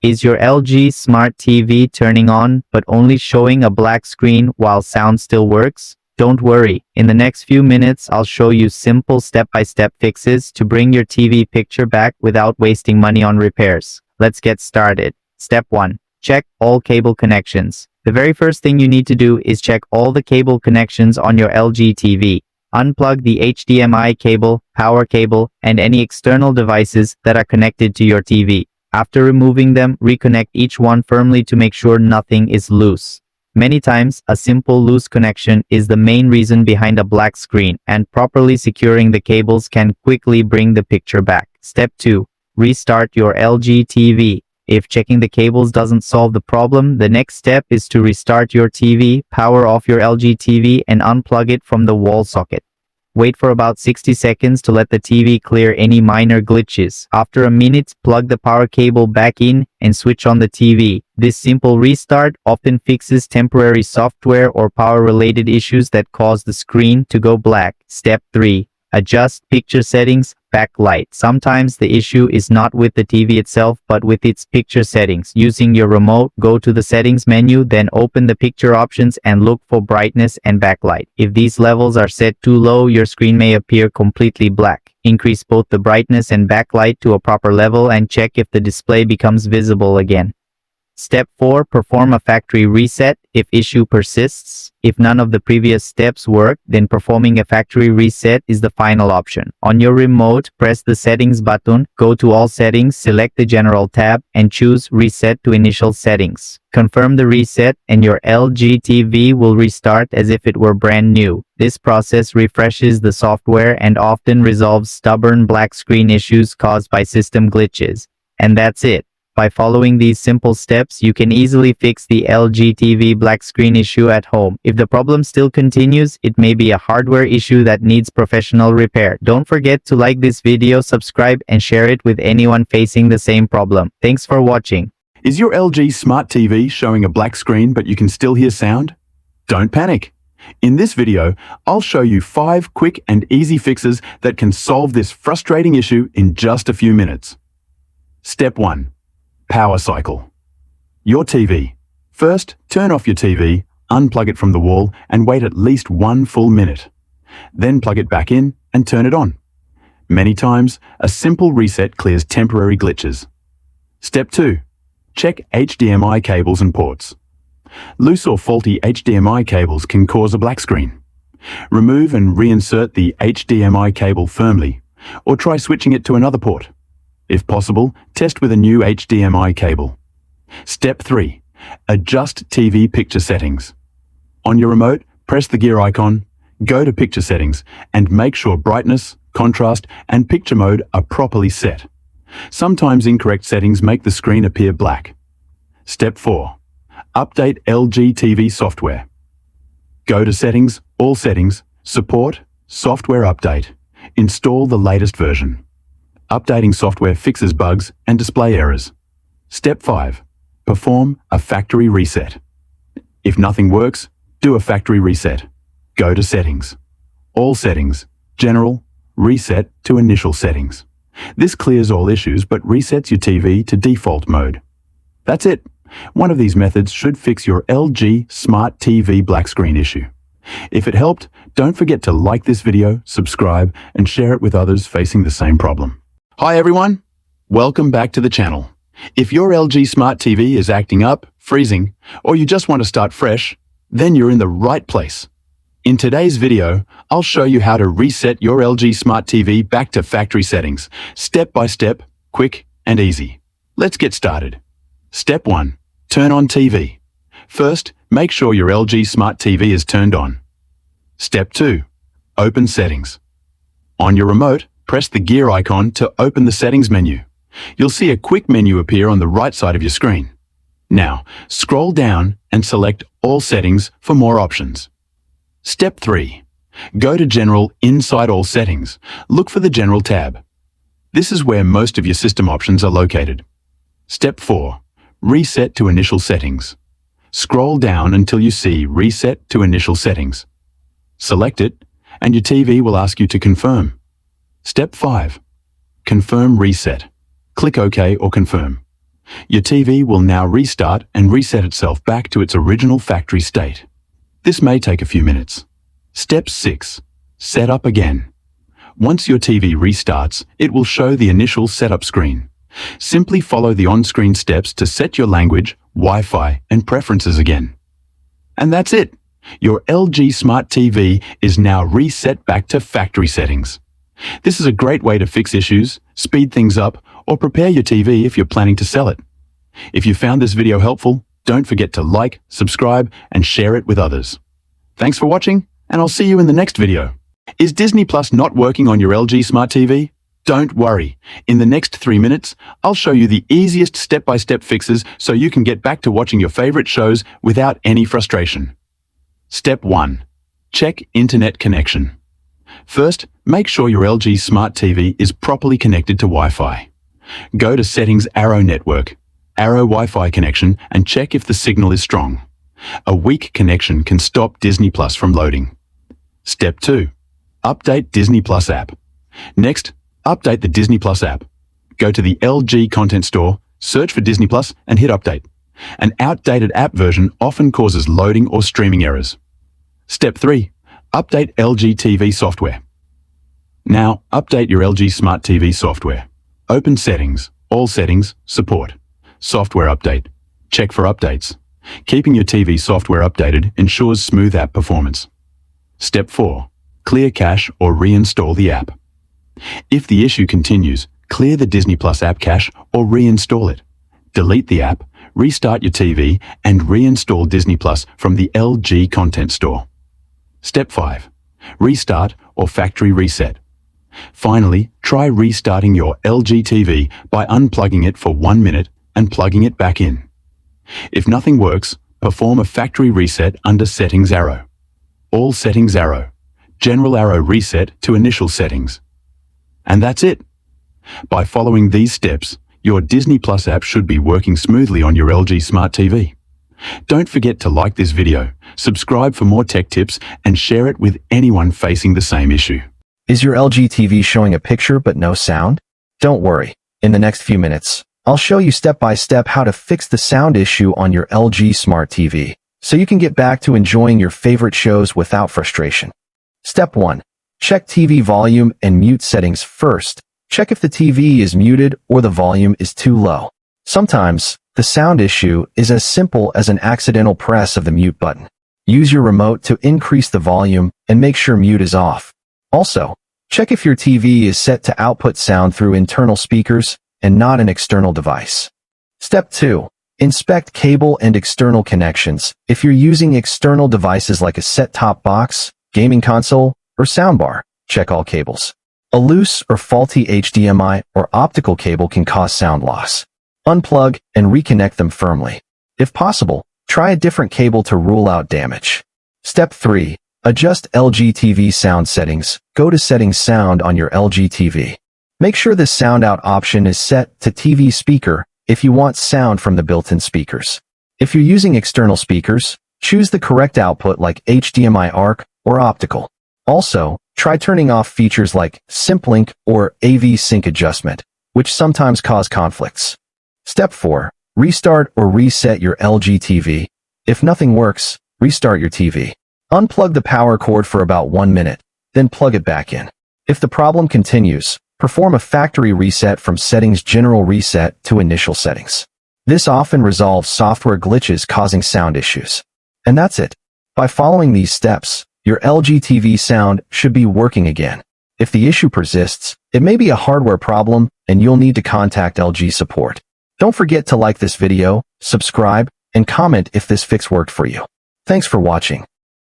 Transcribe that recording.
Is your LG Smart TV turning on but only showing a black screen while sound still works? Don't worry, in the next few minutes I'll show you simple step-by-step fixes to bring your TV picture back without wasting money on repairs. Let's get started. Step 1. Check all cable connections. The very first thing you need to do is check all the cable connections on your LG TV. Unplug the HDMI cable, power cable, and any external devices that are connected to your TV. After removing them, reconnect each one firmly to make sure nothing is loose. Many times, a simple loose connection is the main reason behind a black screen, and properly securing the cables can quickly bring the picture back. Step 2. Restart your LG TV. If checking the cables doesn't solve the problem, the next step is to restart your TV, power off your LG TV, and unplug it from the wall socket. Wait for about 60 seconds to let the TV clear any minor glitches. After a minute, plug the power cable back in and switch on the TV. This simple restart often fixes temporary software or power-related issues that cause the screen to go black. Step 3. Adjust picture settings, backlight. Sometimes the issue is not with the TV itself but with its picture settings. Using your remote, go to the settings menu, then open the picture options and look for brightness and backlight. If these levels are set too low, your screen may appear completely black. Increase both the brightness and backlight to a proper level and check if the display becomes visible again. Step 4. Perform a factory reset if issue persists. If none of the previous steps work, then performing a factory reset is the final option. On your remote, press the settings button, go to all settings, select the general tab, and choose reset to initial settings. Confirm the reset and your LG TV will restart as if it were brand new. This process refreshes the software and often resolves stubborn black screen issues caused by system glitches. And that's it. By following these simple steps, you can easily fix the LG TV black screen issue at home. If the problem still continues, it may be a hardware issue that needs professional repair. Don't forget to like this video, subscribe, and share it with anyone facing the same problem. Thanks for watching. Is your LG Smart TV showing a black screen but you can still hear sound? Don't panic. In this video, I'll show you 5 quick and easy fixes that can solve this frustrating issue in just a few minutes. Step 1. Power cycle. Your TV. First, turn off your TV, unplug it from the wall, and wait at least 1 full minute. Then plug it back in and turn it on. Many times, a simple reset clears temporary glitches. Step 2. Check HDMI cables and ports. Loose or faulty HDMI cables can cause a black screen. Remove and reinsert the HDMI cable firmly, or try switching it to another port. If possible, test with a new HDMI cable. Step 3. Adjust TV picture settings. On your remote, press the gear icon, go to picture settings, and make sure brightness, contrast, and picture mode are properly set. Sometimes incorrect settings make the screen appear black. Step 4. Update LG TV software. Go to Settings, All Settings, Support, Software Update. Install the latest version. Updating software fixes bugs and display errors. Step 5. Perform a factory reset. If nothing works, do a factory reset. Go to Settings. All Settings, General, Reset to Initial Settings. This clears all issues but resets your TV to default mode. That's it. One of these methods should fix your LG Smart TV black screen issue. If it helped, don't forget to like this video, subscribe, and share it with others facing the same problem. Hi everyone, welcome back to the channel. If your LG Smart TV is acting up, freezing, or you just want to start fresh, then you're in the right place. In today's video, I'll show you how to reset your LG Smart TV back to factory settings, step by step, quick and easy. Let's get started. Step 1. Turn on TV. First, make sure your LG Smart TV is turned on. Step 2. Open Settings. On your remote, press the gear icon to open the settings menu. You'll see a quick menu appear on the right side of your screen. Now, scroll down and select All Settings for more options. Step 3. Go to General inside All Settings. Look for the General tab. This is where most of your system options are located. Step 4. Reset to Initial Settings. Scroll down until you see Reset to Initial Settings. Select it, and your TV will ask you to confirm. Step 5. Confirm reset. Click OK or Confirm. Your TV will now restart and reset itself back to its original factory state. This may take a few minutes. Step 6. Set up again. Once your TV restarts, it will show the initial setup screen. Simply follow the on-screen steps to set your language, Wi-Fi, and preferences again. And that's it. Your LG Smart TV is now reset back to factory settings. This is a great way to fix issues, speed things up, or prepare your TV if you're planning to sell it. If you found this video helpful, don't forget to like, subscribe, and share it with others. Thanks for watching, and I'll see you in the next video. Is Disney Plus not working on your LG Smart TV? Don't worry. In the next 3 minutes, I'll show you the easiest step-by-step fixes so you can get back to watching your favorite shows without any frustration. Step 1. Check internet connection. First, make sure your LG Smart TV is properly connected to Wi-Fi. Go to Settings Arrow Network, Arrow Wi-Fi connection, and check if the signal is strong. A weak connection can stop Disney Plus from loading. Step 2. Update Disney Plus app. Next, update the Disney Plus app. Go to the LG Content Store, search for Disney Plus, and hit Update. An outdated app version often causes loading or streaming errors. Step 3. Update LG TV software. Now, update your LG Smart TV software. Open Settings, All Settings, Support. Software Update. Check for updates. Keeping your TV software updated ensures smooth app performance. Step 4. Clear cache or reinstall the app. If the issue continues, clear the Disney Plus app cache or reinstall it. Delete the app, restart your TV, and reinstall Disney Plus from the LG Content Store. Step 5. Restart or factory reset. Finally, try restarting your LG TV by unplugging it for 1 minute and plugging it back in. If nothing works, perform a factory reset under Settings Arrow. All Settings Arrow. General Arrow Reset to initial settings. And that's it. By following these steps, your Disney Plus app should be working smoothly on your LG Smart TV. Don't forget to like this video, subscribe for more tech tips, and share it with anyone facing the same issue. Is your LG TV showing a picture but no sound? Don't worry. In the next few minutes, I'll show you step-by-step how to fix the sound issue on your LG Smart TV, so you can get back to enjoying your favorite shows without frustration. Step 1. Check TV volume and mute settings first. Check if the TV is muted or the volume is too low. Sometimes, the sound issue is as simple as an accidental press of the mute button. Use your remote to increase the volume and make sure mute is off. Also, check if your TV is set to output sound through internal speakers and not an external device. Step 2. Inspect cable and external connections. If you're using external devices like a set-top box, gaming console, or soundbar, check all cables. A loose or faulty HDMI or optical cable can cause sound loss. Unplug and reconnect them firmly. If possible, try a different cable to rule out damage. Step 3. Adjust LG TV sound settings. Go to Settings Sound on your LG TV. Make sure the sound out option is set to TV speaker if you want sound from the built-in speakers. If you're using external speakers, choose the correct output like HDMI ARC or optical. Also, try turning off features like SyncLink or AV sync adjustment, which sometimes cause conflicts. Step 4. Restart or reset your LG TV. If nothing works, restart your TV. Unplug the power cord for about 1 minute, then plug it back in. If the problem continues, perform a factory reset from Settings General Reset to Initial Settings. This often resolves software glitches causing sound issues. And that's it. By following these steps, your LG TV sound should be working again. If the issue persists, it may be a hardware problem and you'll need to contact LG support. Don't forget to like this video, subscribe, and comment if this fix worked for you. Thanks for watching.